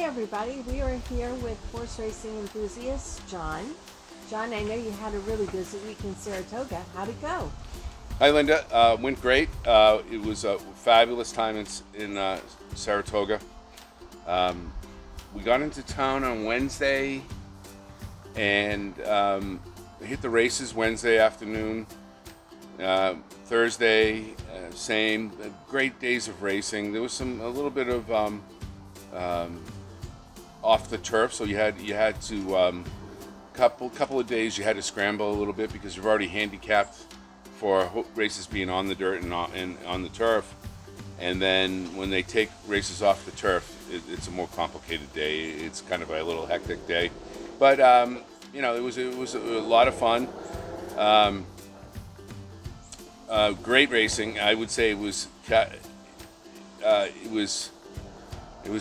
everybody. We are here with horse racing enthusiast John. John, I know you had a really busy week in Saratoga. How'd it go? Hi, Linda. Went great. It was a fabulous time in Saratoga. We got into town on Wednesday and hit the races Wednesday afternoon. Thursday, same. Great days of racing. There was a little bit of off the turf, so you had to couple of days you had to scramble a little bit because you've already handicapped for races being on the dirt and on the turf, and then when they take races off the turf, it's a more complicated day. It's kind of a little hectic day, but it was a lot of fun. Great racing. I would say it was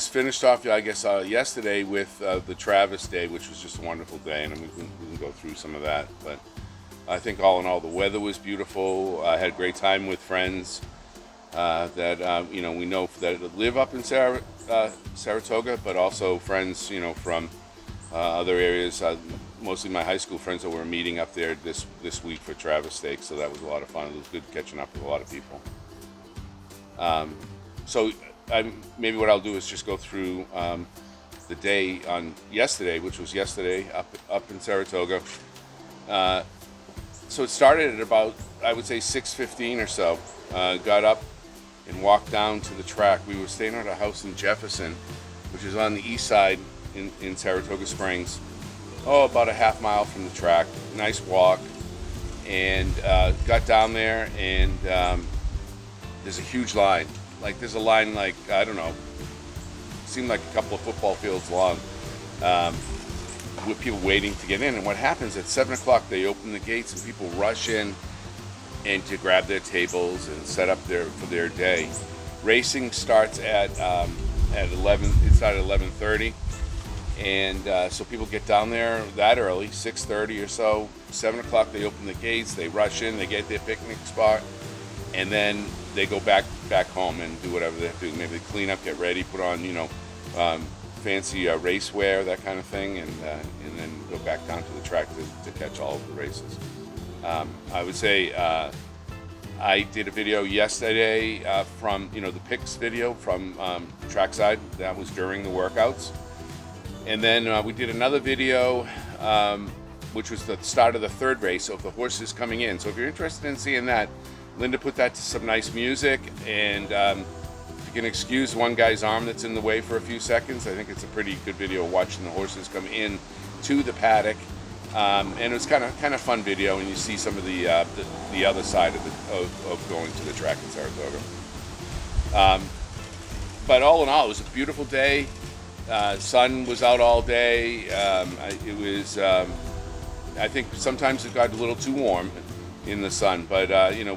finished off, I guess, yesterday with the Travers day, which was just a wonderful day, and we can go through some of that. But I think all in all, the weather was beautiful. I had a great time with friends that we know that live up in Saratoga, but also friends from other areas. Mostly my high school friends that were meeting up there this week for Travers Stakes, so that was a lot of fun. It was good catching up with a lot of people. Maybe what I'll do is just go through the day on yesterday, which was yesterday up in Saratoga. So it started at about, I would say, 6:15 or so. Got up and walked down to the track. We were staying at a house in Jefferson, which is on the east side in Saratoga Springs. About a half mile from the track. Nice walk. And got down there, and there's a huge line. There's a line I don't know, seemed like a couple of football fields long, with people waiting to get in. And what happens at 7 o'clock, they open the gates and people rush in and to grab their tables and set up for their day. Racing starts at 11. It started at 11:30, and so people get down there that early, 6:30 or so. 7 o'clock, they open the gates. They rush in. They get their picnic spot, and then they go back home and do whatever they have to do. Maybe they clean up, get ready, put on fancy race wear, that kind of thing, and then go back down to the track to catch all of the races. I would say I did a video yesterday from the picks video from trackside. That was during the workouts, and then we did another video which was the start of the third race of the horses coming in. So if you're interested in seeing that, Linda put that to some nice music, and if you can excuse one guy's arm that's in the way for a few seconds, I think it's a pretty good video watching the horses come in to the paddock, and it was kind of fun video, and you see some of the other side of going to the track in Saratoga. But all in all, it was a beautiful day. Sun was out all day. It was, I think sometimes it got a little too warm in the sun, but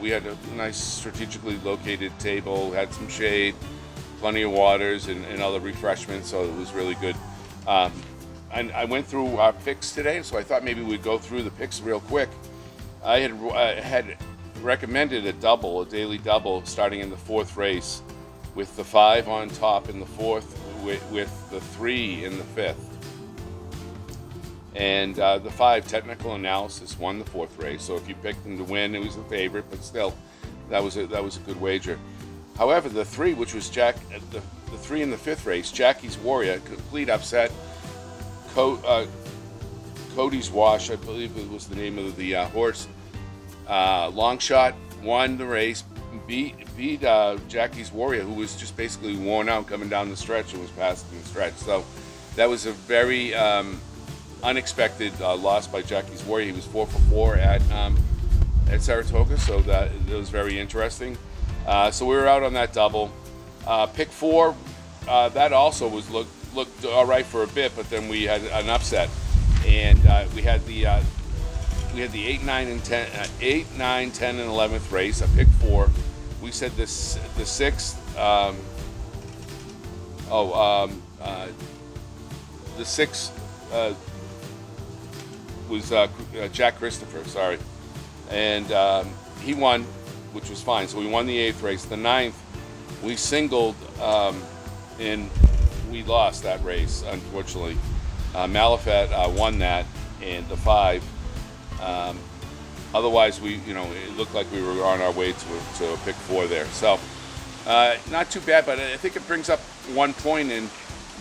we had a nice strategically located table, had some shade, plenty of waters and other refreshments, so it was really good. And I went through our picks today, so I thought maybe we'd go through the picks real quick. I had recommended a daily double, starting in the fourth race, with the 5 on top in the fourth, with the 3 in the fifth. And the 5, Technical Analysis, won the fourth race. So if you picked them to win, it was the favorite, but still, that was a good wager. However, the 3, which was the 3 in the fifth race, Jackie's Warrior, complete upset. Cody's Wash, I believe it was the name of the horse. Long Shot won the race, beat Jackie's Warrior, who was just basically worn out coming down the stretch and was passing the stretch. So that was a very unexpected loss by Jackie's Warrior. He was 4 for 4 at Saratoga, so that was very interesting. So we were out on that double. Pick 4, that also looked all right for a bit, but then we had an upset, and we had the 8, 9, 10, and 11th race. A pick 4. We said the 6th. The 6th. Was Jack Christopher, sorry, and he won, which was fine. So we won the 8th race. The 9th, we singled, and we lost that race, unfortunately. Malafat won that and the 5. Otherwise, it looked like we were on our way to a pick 4 there. So not too bad, but I think it brings up one point, and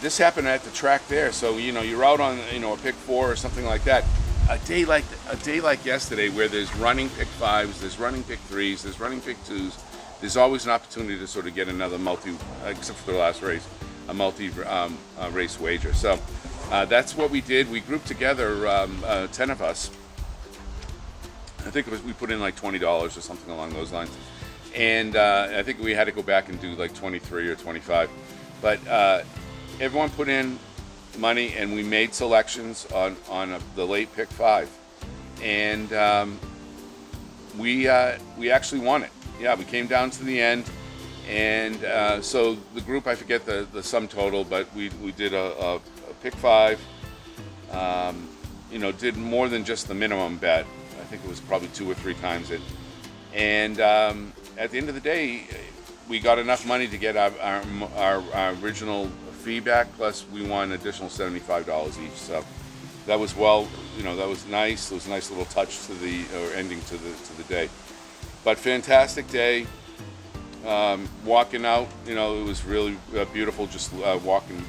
this happened at the track there. So you're out on a pick 4 or something like that. A day like yesterday, where there's running pick 5s, there's running pick 3s, there's running pick 2s. There's always an opportunity to sort of get another except for the last race, a multi-race wager. So that's what we did. We grouped together 10 of us. I think we put in like $20 or something along those lines. And I think we had to go back and do like 23 or 25. But everyone put in money, and we made selections on the late pick 5. And we actually won it. Yeah, we came down to the end. And so the group, I forget the sum total, but we did a pick 5. Did more than just the minimum bet. I think it was probably 2 or 3 times it. And at the end of the day, we got enough money to get our original fee back, plus we won additional $75 each. So that was that was nice. It was a nice little touch to the ending to the day. But fantastic day. Walking out, it was really beautiful. Just walking,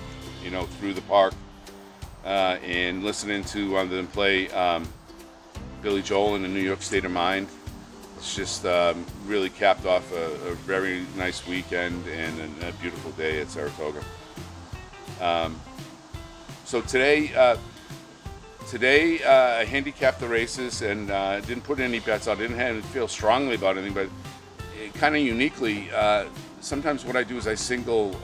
through the park and listening to them play Billy Joel in the New York State of Mind. It's just really capped off a very nice weekend and a beautiful day at Saratoga. So today I handicapped the races and didn't put any bets out. I didn't feel strongly about anything, but kind of uniquely, sometimes what I do is I single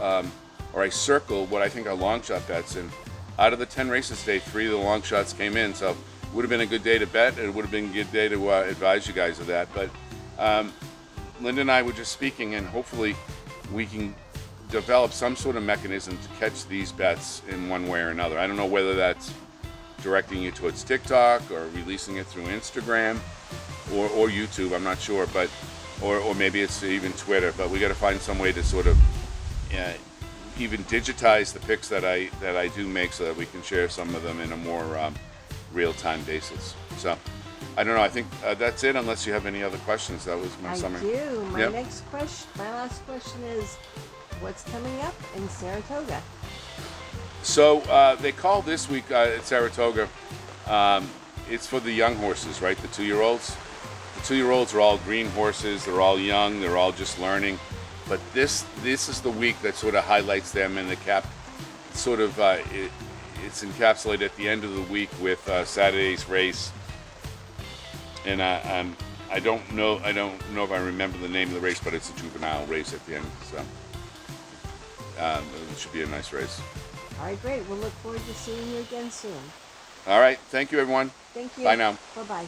or I circle what I think are long shot bets. And out of the 10 races today, 3 of the long shots came in. So it would have been a good day to bet, and it would have been a good day to advise you guys of that. But Linda and I were just speaking, and hopefully we can develop some sort of mechanism to catch these bets in one way or another. I don't know whether that's directing you towards TikTok or releasing it through Instagram or YouTube. I'm not sure, but or maybe it's even Twitter. But we got to find some way to sort of even digitize the picks that I do make, so that we can share some of them in a more real-time basis. So I don't know. I think that's it, unless you have any other questions. That was my summary. I do. My last question is, what's coming up in Saratoga? So they call this week at Saratoga, it's for the young horses, right? The 2-year-olds. The 2-year-olds are all green horses. They're all young. They're all just learning. But this is the week that sort of highlights them, and it's encapsulated at the end of the week with Saturday's race. And I don't know if I remember the name of the race, but it's a juvenile race at the end. So it should be a nice race. All right, great. We'll look forward to seeing you again soon. All right. Thank you, everyone. Thank you. Bye now. Bye-bye.